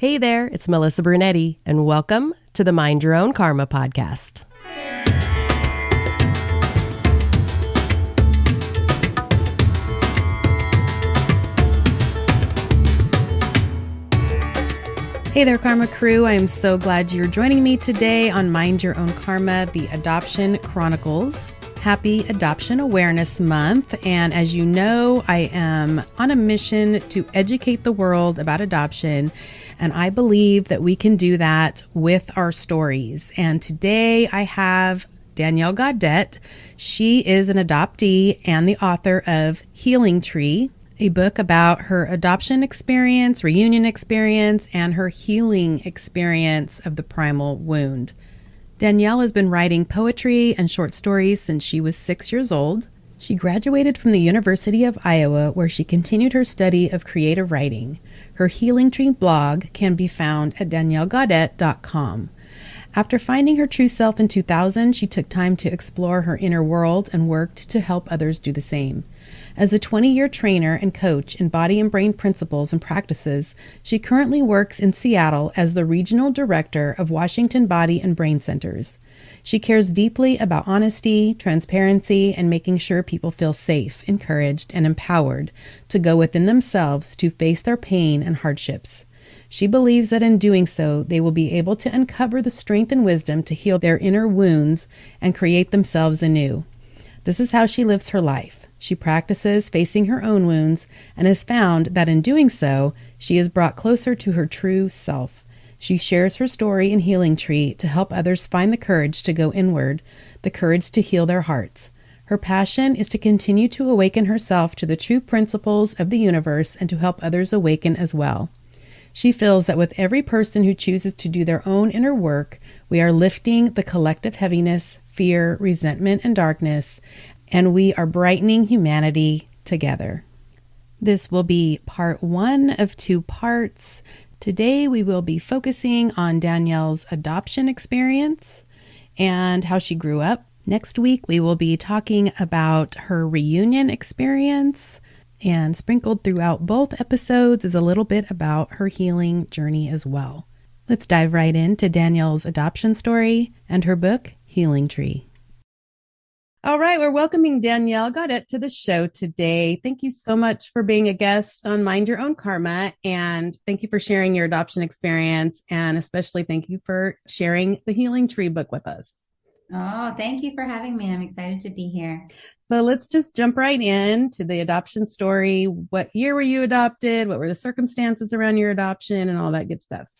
Hey there, it's Melissa Brunetti, and welcome to the Mind Your Own Karma podcast. Hey there, Karma Crew. I am so glad you're joining me today on Mind Your Own Karma, the Adoption Chronicles. Happy Adoption Awareness Month. And as you know, I am on a mission to educate the world about adoption. And I believe that we can do that with our stories. And today I have Danielle Gaudette. She is an adoptee and the author of Healing Tree, a book about her adoption experience, reunion experience, and her healing experience of the primal wound. Danielle has been writing poetry and short stories since she was 6 years old. She graduated from the University of Iowa, where she continued her study of creative writing. Her Healing Tree blog can be found at daniellegaudette.com. After finding her true self in 2000, she took time to explore her inner world and worked to help others do the same. As a 20-year trainer and coach in body and brain principles and practices, she currently works in Seattle as the regional director of Washington Body and Brain Centers. She cares deeply about honesty, transparency, and making sure people feel safe, encouraged, and empowered to go within themselves to face their pain and hardships. She believes that in doing so, they will be able to uncover the strength and wisdom to heal their inner wounds and create themselves anew. This is how she lives her life. She practices facing her own wounds and has found that in doing so, she is brought closer to her true self. She shares her story in Healing Tree to help others find the courage to go inward, the courage to heal their hearts. Her passion is to continue to awaken herself to the true principles of the universe and to help others awaken as well. She feels that with every person who chooses to do their own inner work, we are lifting the collective heaviness, fear, resentment, and darkness, and we are brightening humanity together. This will be part 1 of 2 parts. Today we will be focusing on Danielle's adoption experience and how she grew up. Next week we will be talking about her reunion experience, and sprinkled throughout both episodes is a little bit about her healing journey as well. Let's dive right into Danielle's adoption story and her book, Healing Tree. All right, we're welcoming Danielle Gaudette to the show today. Thank you so much for being a guest on Mind Your Own Karma, and thank you for sharing your adoption experience, and especially thank you for sharing the Healing Tree book with us. Oh, thank you for having me. I'm excited to be here. So let's just jump right into the adoption story. What year were you adopted? What were the circumstances around your adoption and all that good stuff?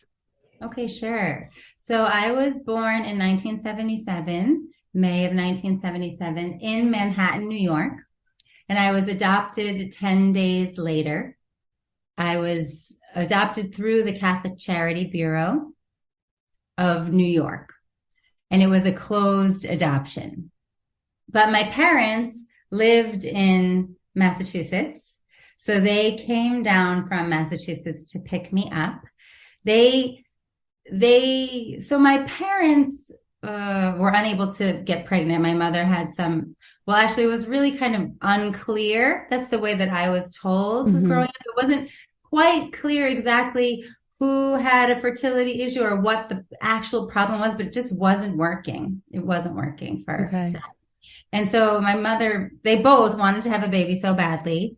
Okay, sure. So I was born in 1977. May of 1977 in Manhattan, New York. And I was adopted 10 days later. I was adopted through the Catholic Charity Bureau of New York. And it was a closed adoption. But my parents lived in Massachusetts. So they came down from Massachusetts to pick me up. So my parents were unable to get pregnant. My mother had it was really kind of unclear. That's the way that I was told growing up. It wasn't quite clear exactly who had a fertility issue or what the actual problem was, but it just wasn't working. It wasn't working for them. And so my mother, they both wanted to have a baby so badly.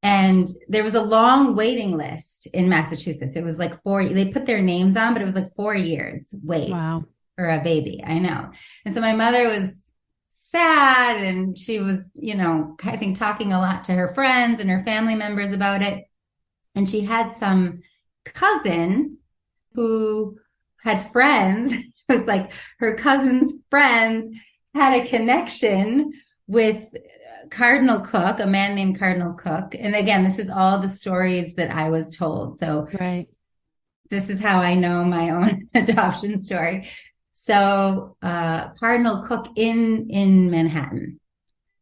And there was a long waiting list in Massachusetts. It was like they put their names on, but it was like 4 years wait. Wow. For a baby. I know. And so my mother was sad, and she was, I think talking a lot to her friends and her family members about it. And she had some cousin who had friends. It was like her cousin's friends had a connection with Cardinal Cook, a man named Cardinal Cook. And again, this is all the stories that I was told. So This is how I know my own adoption story. So Cardinal Cook in Manhattan,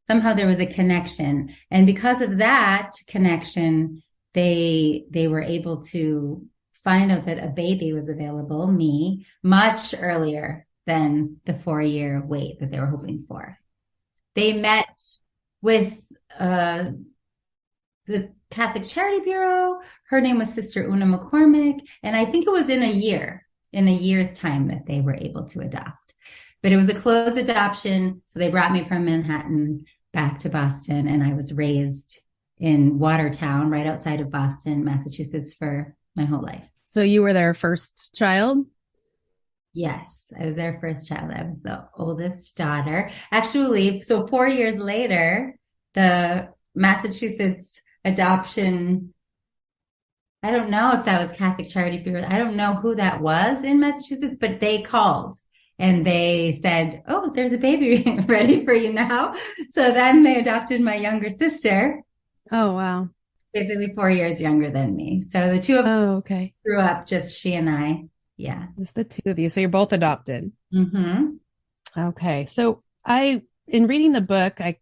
somehow there was a connection. And because of that connection, they were able to find out that a baby was available, me, much earlier than the 4-year wait that they were hoping for. They met with the Catholic Charity Bureau. Her name was Sister Una McCormick. And I think it was in a year's time that they were able to adopt. But it was a closed adoption. So they brought me from Manhattan back to Boston, and I was raised in Watertown, right outside of Boston, Massachusetts, for my whole life. So you were their first child? Yes, I was their first child. I was the oldest daughter. Actually, so 4 years later, the Massachusetts adoption, I don't know if that was Catholic Charity Bureau. I don't know who that was in Massachusetts, but they called and they said, oh, there's a baby ready for you now. So then they adopted my younger sister. Oh, wow. Basically 4 years younger than me. So the two of us okay. grew up, just she and I. Yeah. Just the two of you. So you're both adopted. Mm-hmm. Okay. So in reading the book, I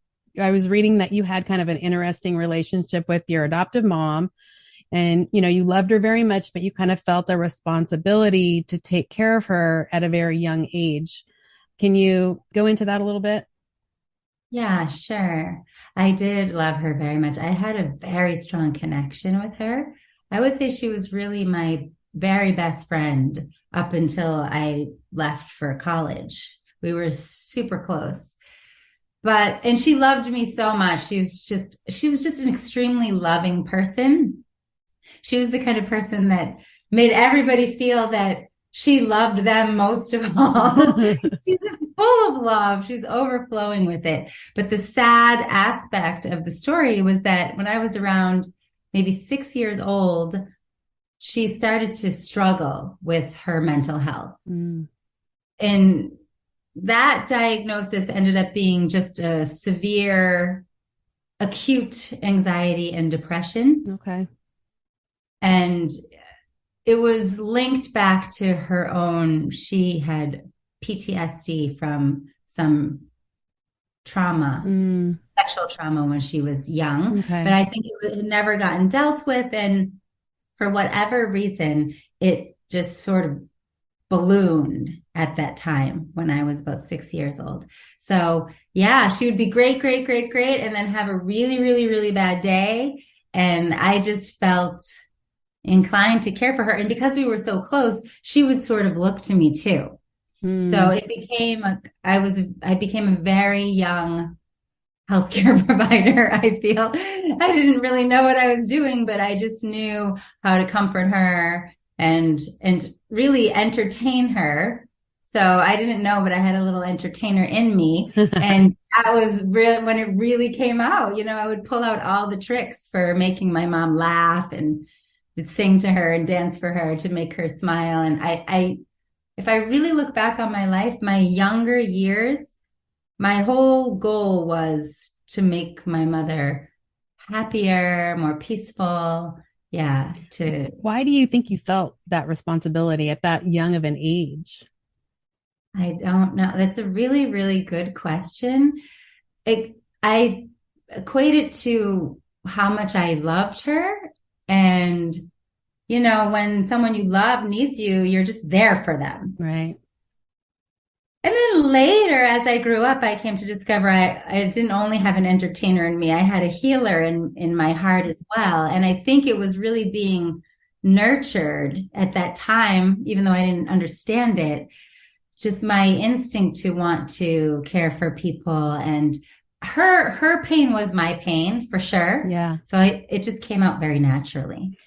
was reading that you had kind of an interesting relationship with your adoptive mom, and, you loved her very much, but you kind of felt a responsibility to take care of her at a very young age. Can you go into that a little bit? Yeah, sure. I did love her very much. I had a very strong connection with her. I would say she was really my very best friend up until I left for college. We were super close. And she loved me so much. She was just an extremely loving person. She was the kind of person that made everybody feel that she loved them most of all. She's just full of love. She's overflowing with it. But the sad aspect of the story was that when I was around maybe 6 years old, she started to struggle with her mental health. Mm. And that diagnosis ended up being just a severe, acute anxiety and depression. Okay. And it was linked back to her own, she had PTSD from some trauma, sexual trauma when she was young. Okay. But I think it had never gotten dealt with. And for whatever reason, it just sort of ballooned at that time when I was about 6 years old. So yeah, she would be great, great, great, great. And then have a really, really, really bad day. And I just felt inclined to care for her. And because we were so close, she would sort of look to me too. So it became I became a very young healthcare provider. I feel I didn't really know what I was doing, but I just knew how to comfort her and really entertain her. So I didn't know, but I had a little entertainer in me. And that was when it really came out. I would pull out all the tricks for making my mom laugh and would sing to her and dance for her to make her smile. And if I really look back on my life, my younger years, my whole goal was to make my mother happier, more peaceful. Yeah. Why do you think you felt that responsibility at that young of an age? I don't know. That's a really, really good question. I equate it to how much I loved her. And, when someone you love needs you, you're just there for them. Right. And then later, as I grew up, I came to discover I didn't only have an entertainer in me. I had a healer in my heart as well. And I think it was really being nurtured at that time, even though I didn't understand it, just my instinct to want to care for people. And her pain was my pain for sure. Yeah. So it just came out very naturally.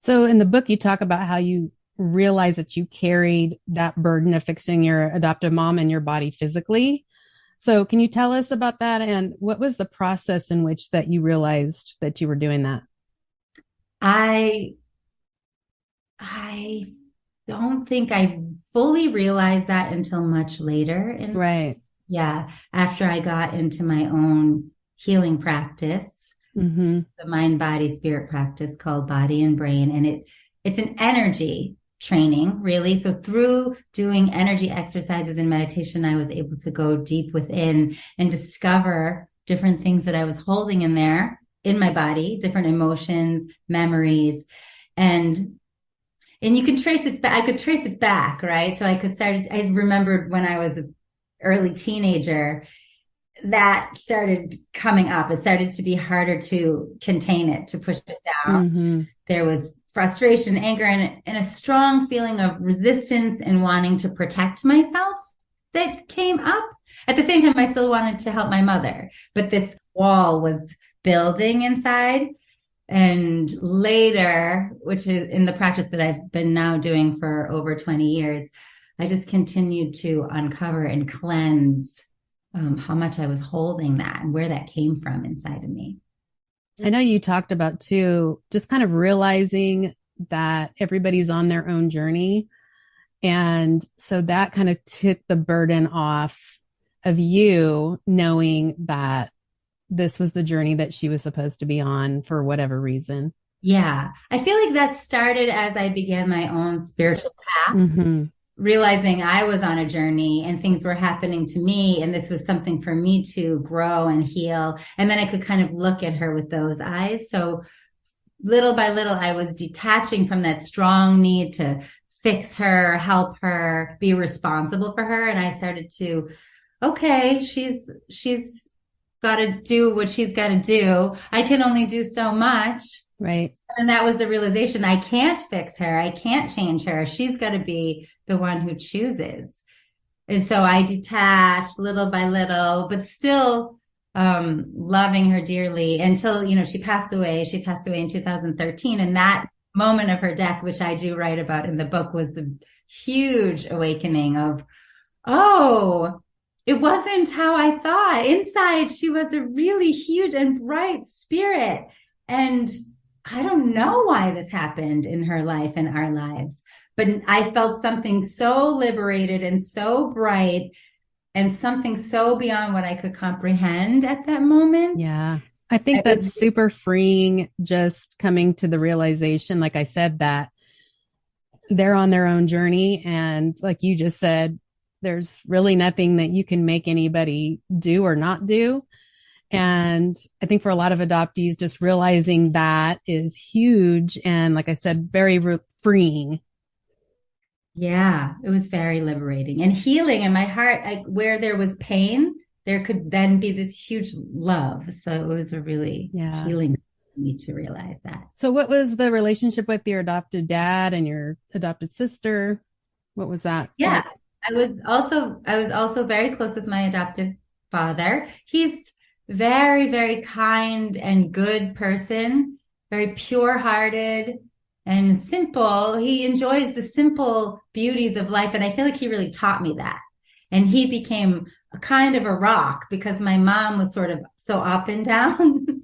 So in the book, you talk about how you realize that you carried that burden of fixing your adoptive mom in your body physically. So can you tell us about that? And what was the process in which that you realized that you were doing that? I don't think I fully realized that until much later. Right. Yeah. After I got into my own healing practice, the mind, body, spirit practice called Body and Brain. And it's an energy training, really. So through doing energy exercises and meditation, I was able to go deep within and discover different things that I was holding in there in my body, different emotions, memories, and you can trace it back. I could trace it back, right? So I remembered when I was an early teenager, that started coming up. It started to be harder to contain it, to push it down. Mm-hmm. There was frustration, anger, and a strong feeling of resistance and wanting to protect myself that came up. At the same time, I still wanted to help my mother, but this wall was building inside. And later, which is in the practice that I've been now doing for over 20 years, I just continued to uncover and cleanse how much I was holding that and where that came from inside of me. I know you talked about too, just kind of realizing that everybody's on their own journey. And so that kind of took the burden off of you knowing that this was the journey that she was supposed to be on for whatever reason. Yeah. I feel like that started as I began my own spiritual path, Mm-hmm. realizing I was on a journey and things were happening to me. And this was something for me to grow and heal. And then I could kind of look at her with those eyes. So little by little, I was detaching from that strong need to fix her, help her, be responsible for her. And I started to, okay, she's got to do what she's got to do. I can only do so much. Right. And that was the realization. I can't fix her. I can't change her. She's got to be the one who chooses. And so I detached little by little, but still loving her dearly until, she passed away. She passed away in 2013. And that moment of her death, which I do write about in the book, was a huge awakening of, oh, it wasn't how I thought. Inside, she was a really huge and bright spirit. And I don't know why this happened in her life and our lives, but I felt something so liberated and so bright and something so beyond what I could comprehend at that moment. Yeah. I think that's super freeing, just coming to the realization, like I said, that they're on their own journey. And like you just said, there's really nothing that you can make anybody do or not do. And I think for a lot of adoptees, just realizing that is huge. And like I said, very freeing. Yeah, it was very liberating and healing in my heart. Where there was pain, there could then be this huge love. So it was a really healing for me to realize that. So what was the relationship with your adopted dad and your adopted sister? What was that? Yeah, I was also very close with my adoptive father. He's very, very kind and good person, very pure-hearted and simple. He enjoys the simple beauties of life. And I feel like he really taught me that. And he became a kind of a rock because my mom was sort of so up and down.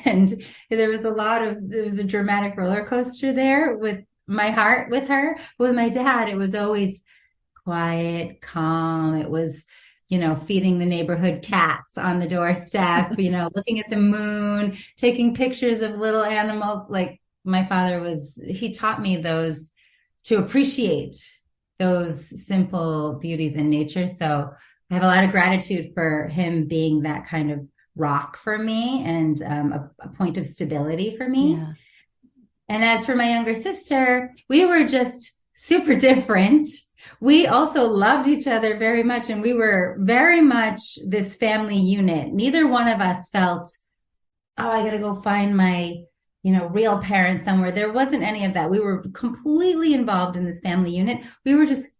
And there was a dramatic roller coaster there with my heart with her. With my dad, it was always quiet, calm. It was, feeding the neighborhood cats on the doorstep, looking at the moon, taking pictures of little animals. Like my father he taught me to appreciate those simple beauties in nature. So I have a lot of gratitude for him being that kind of rock for me and a point of stability for me. Yeah. And as for my younger sister, we were just super different. We also loved each other very much, and we were very much this family unit. Neither one of us felt, oh, I got to go find my, real parents somewhere. There wasn't any of that. We were completely involved in this family unit. We were just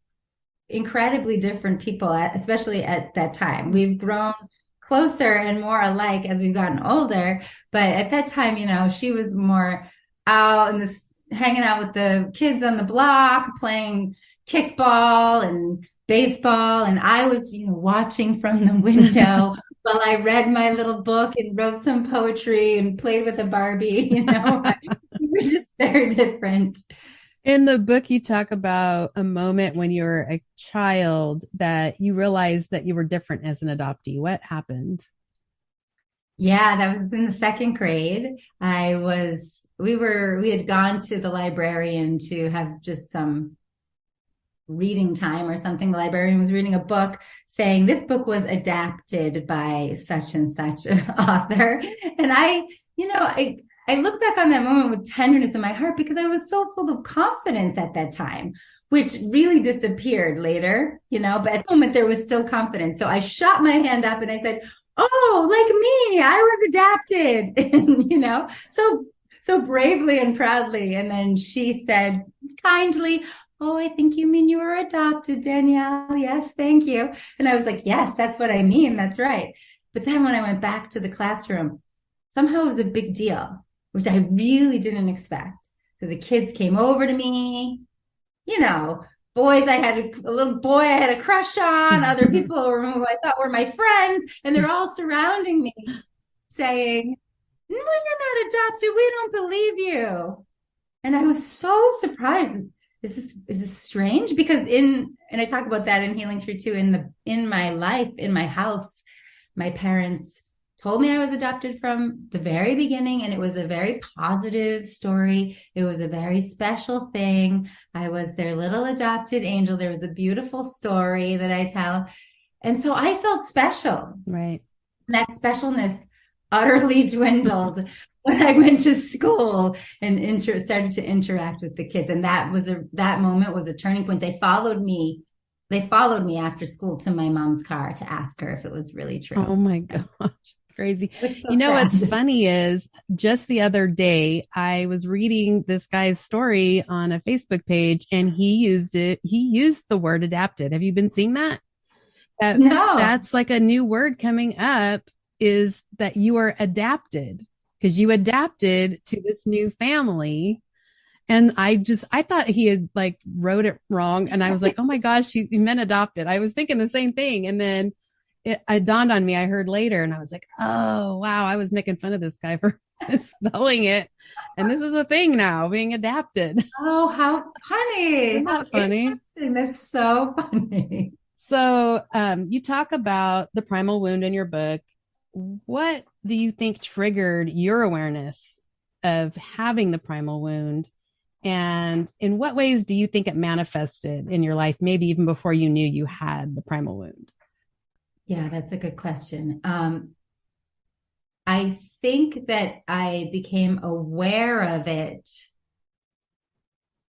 incredibly different people, especially at that time. We've grown closer and more alike as we've gotten older. But at that time, she was more out and hanging out with the kids on the block, playing kickball and baseball. And I was, watching from the window while I read my little book and wrote some poetry and played with a Barbie, We were just very different. In the book, you talk about a moment when you were a child that you realized that you were different as an adoptee. What happened? Yeah, that was in the second grade. We had gone to the librarian to have just some reading time or something. The librarian was reading a book saying this book was adapted by such and such an author. And I look back on that moment with tenderness in my heart because I was so full of confidence at that time, which really disappeared later, but at the moment there was still confidence. So I shot my hand up and I said, oh, like me, I was adopted, and, so bravely and proudly. And then she said kindly, oh, I think you mean you were adopted, Danielle. Yes, thank you. And I was like, yes, that's what I mean. That's right. But then when I went back to the classroom, somehow it was a big deal, which I really didn't expect. So the kids came over to me, boys, I had a little boy I had a crush on, other people who I thought were my friends, and they're all surrounding me saying, no, you're not adopted. We don't believe you. And I was so surprised. Is this strange? Because and I talk about that in Healing Tree too, in my life, in my house, my parents told me I was adopted from the very beginning, and it was a very positive story. It was a very special thing. I was their little adopted angel. There was a beautiful story that I tell. And so I felt special. Right. And that specialness utterly dwindled when I went to school and started to interact with the kids. And that moment was a turning point. They followed me after school to my mom's car to ask her if it was really true. Oh my gosh. Crazy. What's funny is just the other day, I was reading this guy's story on a Facebook page and he used the word adapted. Have you been seeing that? No. That's like a new word coming up, is that you are adapted because you adapted to this new family. And I thought he had like wrote it wrong. And I was like, oh my gosh, he meant adopted. I was thinking the same thing. And then it dawned on me, I heard later, and I was like, oh, wow, I was making fun of this guy for spelling it. And this is a thing now, being adapted. Oh, how funny. Isn't that funny? That's so funny. So you talk about the primal wound in your book. What do you think triggered your awareness of having the primal wound? And in what ways do you think it manifested in your life, maybe even before you knew you had the primal wound? Yeah, that's a good question. I think that I became aware of it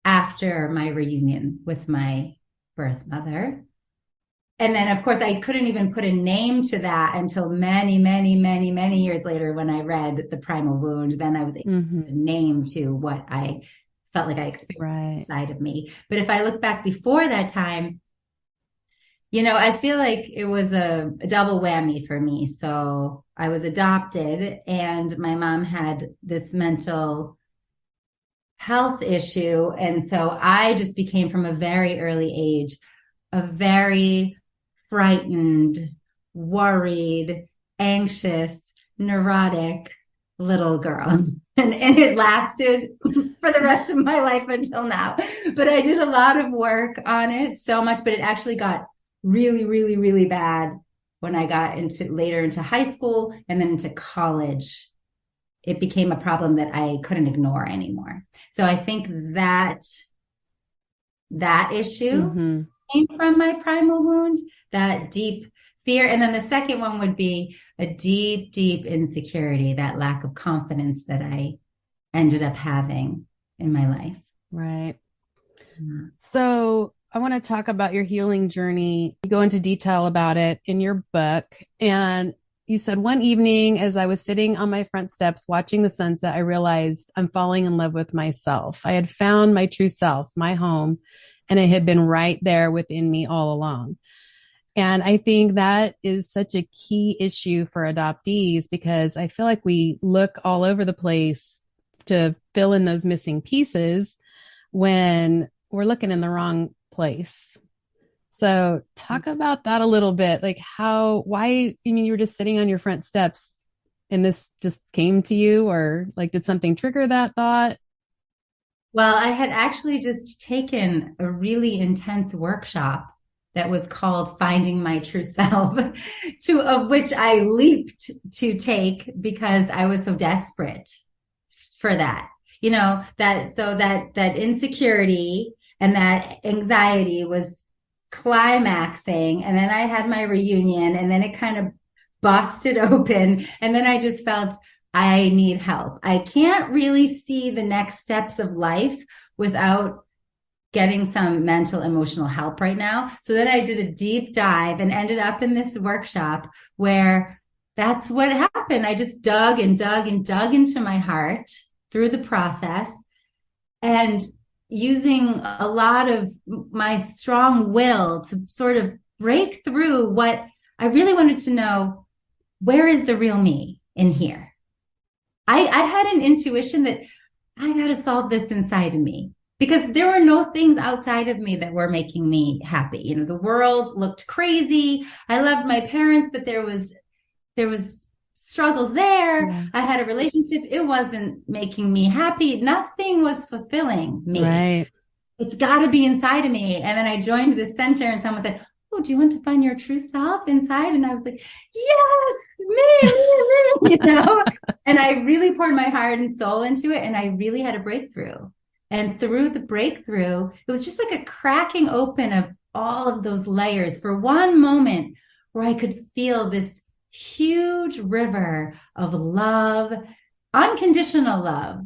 after my reunion with my birth mother. And then, of course, I couldn't even put a name to that until many, many, many, many years later when I read The Primal Wound. Then I was able to put a name to what I felt like I experienced inside of me. But if I look back before that time, I feel like it was a double whammy for me. So I was adopted and my mom had this mental health issue. And so I just became, from a very early age, a very frightened, worried, anxious, neurotic little girl. And it lasted for the rest of my life until now. But I did a lot of work on it, so much, but it actually got really, really, really bad when I got later into high school and then into college. It became a problem that I couldn't ignore anymore. So I think that issue came from my primal wound, that deep fear. And then the second one would be a deep, deep insecurity, that lack of confidence that I ended up having in my life. Right. So I want to talk about your healing journey. You go into detail about it in your book. And you said, one evening as I was sitting on my front steps watching the sunset, I realized I'm falling in love with myself. I had found my true self, my home, and it had been right there within me all along. And I think that is such a key issue for adoptees, because I feel like we look all over the place to fill in those missing pieces when we're looking in the wrong place. So talk about that a little bit. Like you were just sitting on your front steps and this just came to you, or like, did something trigger that thought? Well, I had actually just taken a really intense workshop that was called Finding My True Self, of which I leaped to take because I was so desperate for that. That insecurity and that anxiety was climaxing. And then I had my reunion and then it kind of busted open. And then I just felt I need help. I can't really see the next steps of life without getting some mental, emotional help right now. So then I did a deep dive and ended up in this workshop where that's what happened. I just dug and dug and dug into my heart through the process, and using a lot of my strong will to sort of break through what I really wanted to know. Where is the real me in here? I had an intuition that I got to solve this inside of me, because there were no things outside of me that were making me happy. You know, the world looked crazy. I loved my parents, but there was struggles there. Yeah. I had a relationship. It wasn't making me happy. Nothing was fulfilling me. Right. It's got to be inside of me. And then I joined this center and someone said, oh, do you want to find your true self inside? And I was like, yes, me, you know? And I really poured my heart and soul into it. And I really had a breakthrough. And through the breakthrough, it was just like a cracking open of all of those layers for one moment where I could feel this huge river of love, unconditional love,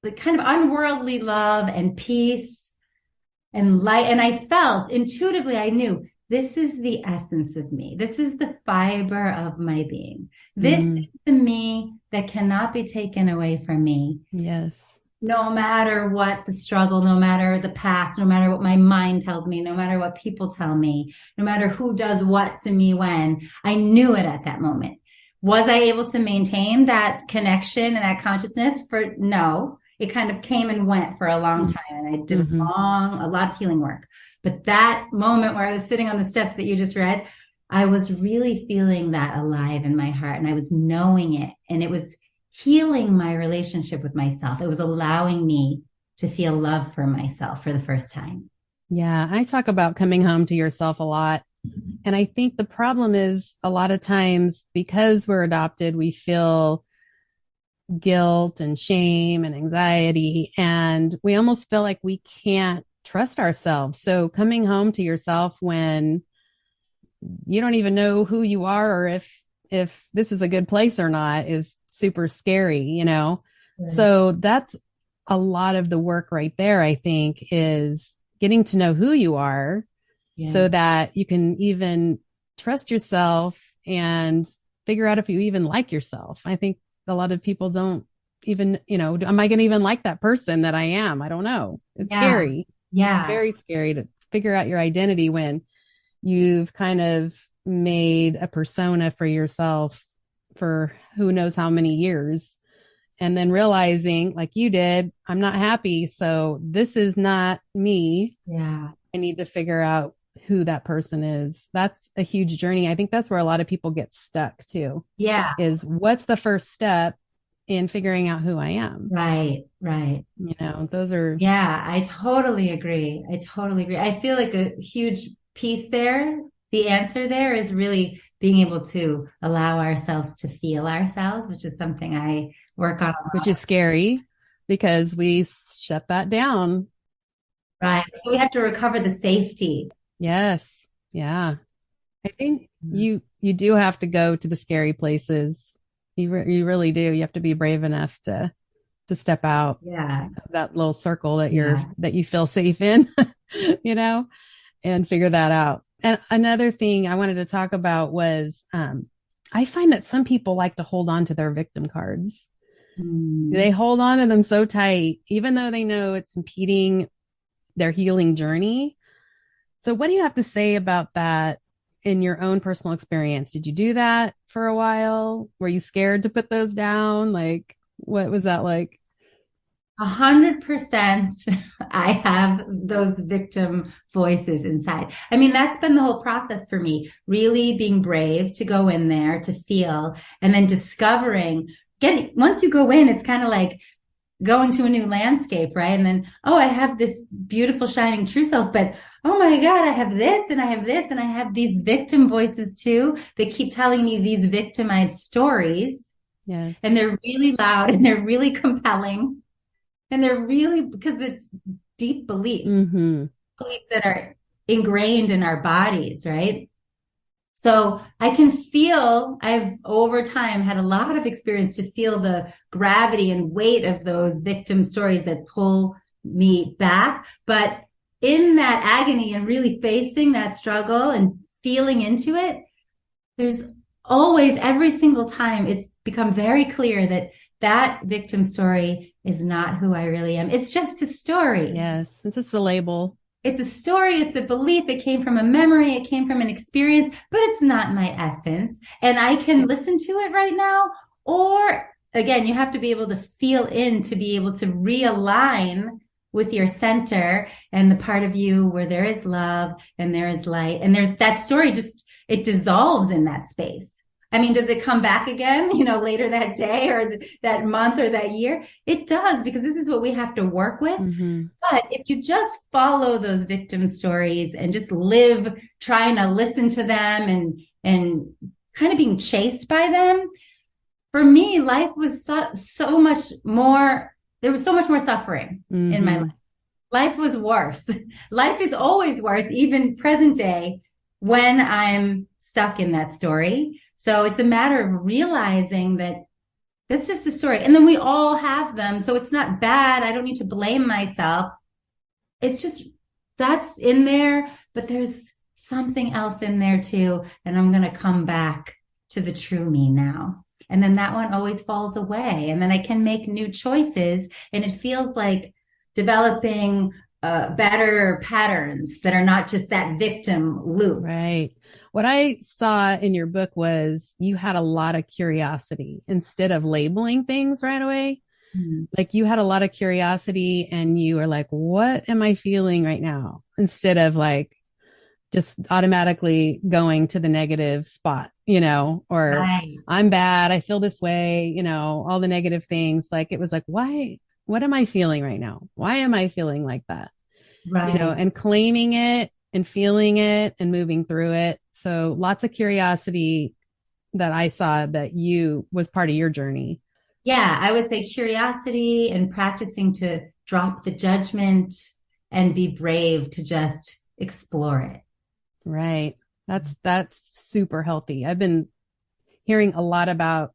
the kind of unworldly love and peace and light. And I felt intuitively, I knew this is the essence of me. This is the fiber of my being. This is the me that cannot be taken away from me. Yes. No matter what the struggle, no matter the past, no matter what my mind tells me, no matter what people tell me, no matter who does what to me when, I knew it at that moment. Was I able to maintain that connection and that consciousness? No, it kind of came and went for a long time. And I did a lot of healing work. But that moment where I was sitting on the steps that you just read, I was really feeling that alive in my heart, and I was knowing it, and it was healing my relationship with myself. It was allowing me to feel love for myself for the first time. Yeah. I talk about coming home to yourself a lot. And I think the problem is a lot of times because we're adopted, we feel guilt and shame and anxiety, and we almost feel like we can't trust ourselves. So coming home to yourself when you don't even know who you are or if this is a good place or not is super scary, you know? Right. So that's a lot of the work right there, I think, is getting to know who you are so that you can even trust yourself and figure out if you even like yourself. I think a lot of people don't even, you know, am I going to even like that person that I am? I don't know. It's scary. Yeah. It's very scary to figure out your identity when you've kind of made a persona for yourself for who knows how many years, and then realizing, like you did, I'm not happy. So this is not me. Yeah. I need to figure out who that person is. That's a huge journey. I think that's where a lot of people get stuck too. Yeah. Is what's the first step in figuring out who I am? Right. Right. You know, those are. Yeah, I totally agree. I feel like a huge piece there. The answer there is really being able to allow ourselves to feel ourselves, which is something I work on. Which is scary because we shut that down. Right. So we have to recover the safety. Yes. Yeah. I think you do have to go to the scary places. You really do. You have to be brave enough to step out. Yeah. Of that little circle that that you feel safe in, you know, and figure that out. And another thing I wanted to talk about was, I find that some people like to hold on to their victim cards. They hold on to them so tight, even though they know it's impeding their healing journey. So what do you have to say about that in your own personal experience? Did you do that for a while? Were you scared to put those down? Like, what was that like? 100%. I have those victim voices inside. I mean, that's been the whole process for me, really being brave to go in there, to feel, and then discovering, once you go in, it's kind of like going to a new landscape, right? And then, oh, I have this beautiful shining true self, but oh my God, I have this and I have this and I have these victim voices too that keep telling me these victimized stories. Yes. And they're really loud and they're really compelling. And they're really, because it's deep beliefs, beliefs that are ingrained in our bodies, right? So I've over time had a lot of experience to feel the gravity and weight of those victim stories that pull me back. But in that agony and really facing that struggle and feeling into it, there's always, every single time, it's become very clear that that victim story is not who I really am. It's just a story. Yes. It's just a label. It's a story. It's a belief. It came from a memory. It came from an experience, but it's not my essence. And I can listen to it right now. Or again, you have to be able to feel in to be able to realign with your center and the part of you where there is love and there is light. And there's that story it dissolves in that space. I mean, does it come back again, later that day or that month or that year? It does, because this is what we have to work with. Mm-hmm. But if you just follow those victim stories and just live trying to listen to them and kind of being chased by them, for me, life was so much more, there was so much more suffering mm-hmm. in my life. Life was worse. Life is always worse, even present day, when I'm stuck in that story. So it's a matter of realizing that that's just a story. And then we all have them. So it's not bad. I don't need to blame myself. It's just, that's in there, but there's something else in there too. And I'm going to come back to the true me now. And then that one always falls away. And then I can make new choices. And it feels like developing better patterns that are not just that victim loop. Right. What I saw in your book was you had a lot of curiosity instead of labeling things right away. Mm-hmm. Like you had a lot of curiosity and you were like, what am I feeling right now? Instead of like just automatically going to the negative spot, or right. I'm bad. I feel this way, all the negative things. Like it was like, why? What am I feeling right now? Why am I feeling like that? Right. And claiming it and feeling it and moving through it. So lots of curiosity that I saw that was part of your journey. Yeah, I would say curiosity and practicing to drop the judgment and be brave to just explore it. Right. That's super healthy. I've been hearing a lot about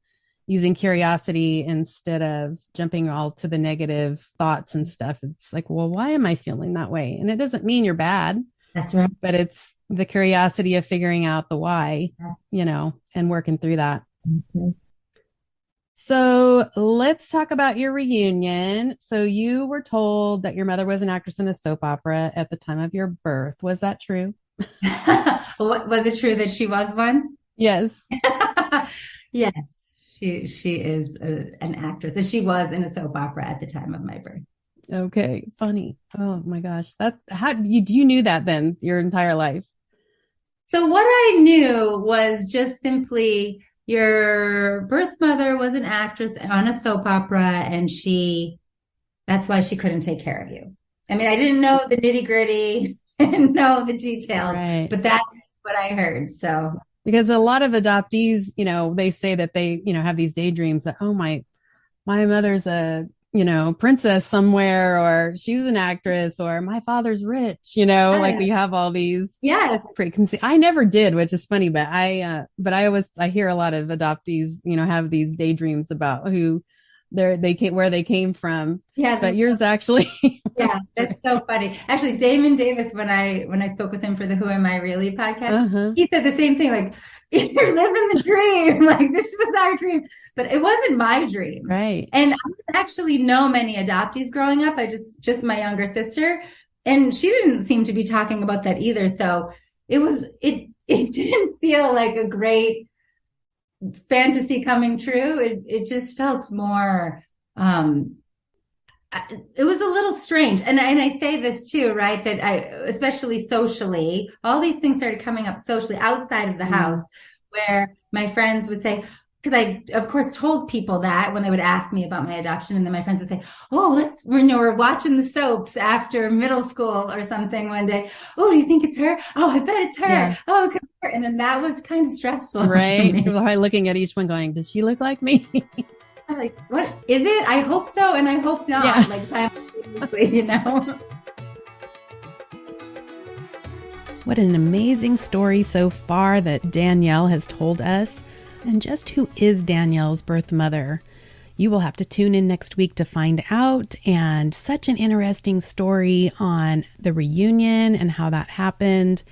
using curiosity instead of jumping all to the negative thoughts and stuff. It's like, well, why am I feeling that way? And it doesn't mean you're bad. That's right. But it's the curiosity of figuring out the why, and working through that. Mm-hmm. So let's talk about your reunion. So you were told that your mother was an actress in a soap opera at the time of your birth. Was that true? Was it true that she was one? Yes. Yes. She is an actress, and she was in a soap opera at the time of my birth. Okay, funny. Oh my gosh, you knew that then your entire life? So what I knew was just simply your birth mother was an actress on a soap opera, and that's why she couldn't take care of you. I mean, I didn't know the nitty gritty, I didn't know the details, right. But that's what I heard. So. Because a lot of adoptees, they say that they, have these daydreams that, oh, my mother's a, princess somewhere, or she's an actress, or my father's rich, like we have all these preconceived. I never did, which is funny, but I hear a lot of adoptees, have these daydreams about where they came from. Yeah. But yours actually. Yeah. That's so funny. Actually, Damon Davis, when I spoke with him for the Who Am I Really podcast, he said the same thing. Like, you're living the dream. Like, this was our dream, but it wasn't my dream. Right. And I didn't actually know many adoptees growing up. I just my younger sister, and she didn't seem to be talking about that either. So it didn't feel like a great fantasy coming true. It just felt more, it was a little strange. And I say this too, right? That especially socially, all these things started coming up socially outside of the house, where my friends would say, because I, of course, told people that when they would ask me about my adoption, and then my friends would say, "Oh, we're watching the soaps after middle school or something one day. Oh, do you think it's her? Oh, I bet it's her. Yeah. Oh, and then that was kind of stressful, right? People are probably looking at each one, going, "Does she look like me?" I'm like, what is it? I hope so, and I hope not. Yeah. Like simultaneously, What an amazing story so far that Danielle has told us. And just who is Danielle's birth mother? You will have to tune in next week to find out. And such an interesting story on the reunion and how that happened,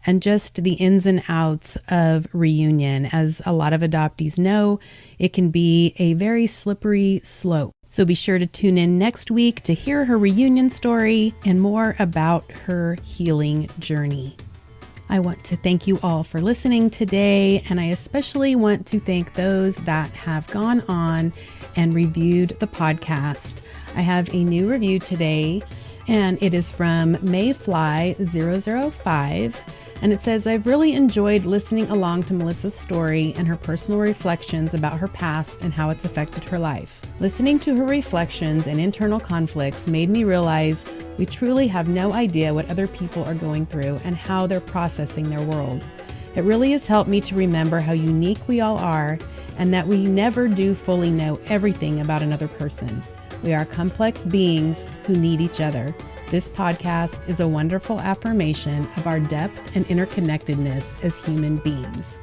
and just the ins and outs of reunion. As a lot of adoptees know, it can be a very slippery slope. So be sure to tune in next week to hear her reunion story and more about her healing journey. I want to thank you all for listening today, and I especially want to thank those that have gone on and reviewed the podcast. I have a new review today, and it is from Mayfly005, and it says, "I've really enjoyed listening along to Melissa's story and her personal reflections about her past and how it's affected her life. Listening to her reflections and internal conflicts made me realize we truly have no idea what other people are going through and how they're processing their world. It really has helped me to remember how unique we all are and that we never do fully know everything about another person. We are complex beings who need each other. This podcast is a wonderful affirmation of our depth and interconnectedness as human beings."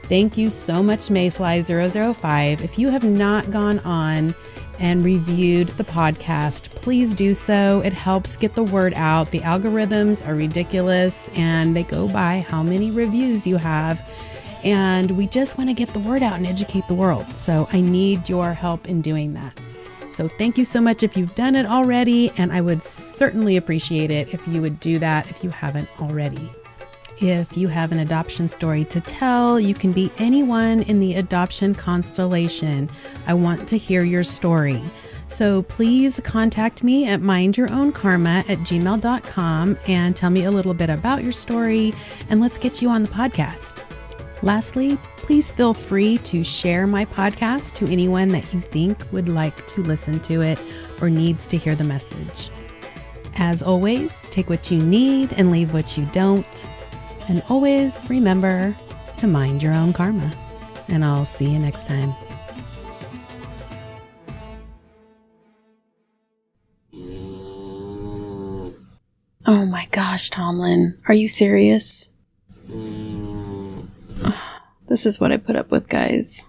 Thank you so much, Mayfly005. If you have not gone on and reviewed the podcast, please do so. It helps get the word out. The algorithms are ridiculous and they go by how many reviews you have. And we just want to get the word out and educate the world. So I need your help in doing that. So thank you so much if you've done it already, and I would certainly appreciate it if you would do that if you haven't already. If you have an adoption story to tell, you can be anyone in the adoption constellation. I want to hear your story. So please contact me at mindyourownkarma@gmail.com and tell me a little bit about your story, and let's get you on the podcast. Lastly, please feel free to share my podcast to anyone that you think would like to listen to it or needs to hear the message. As always, take what you need and leave what you don't. And always remember to mind your own karma. And I'll see you next time. Oh my gosh, Tomlin. Are you serious? This is what I put up with, guys.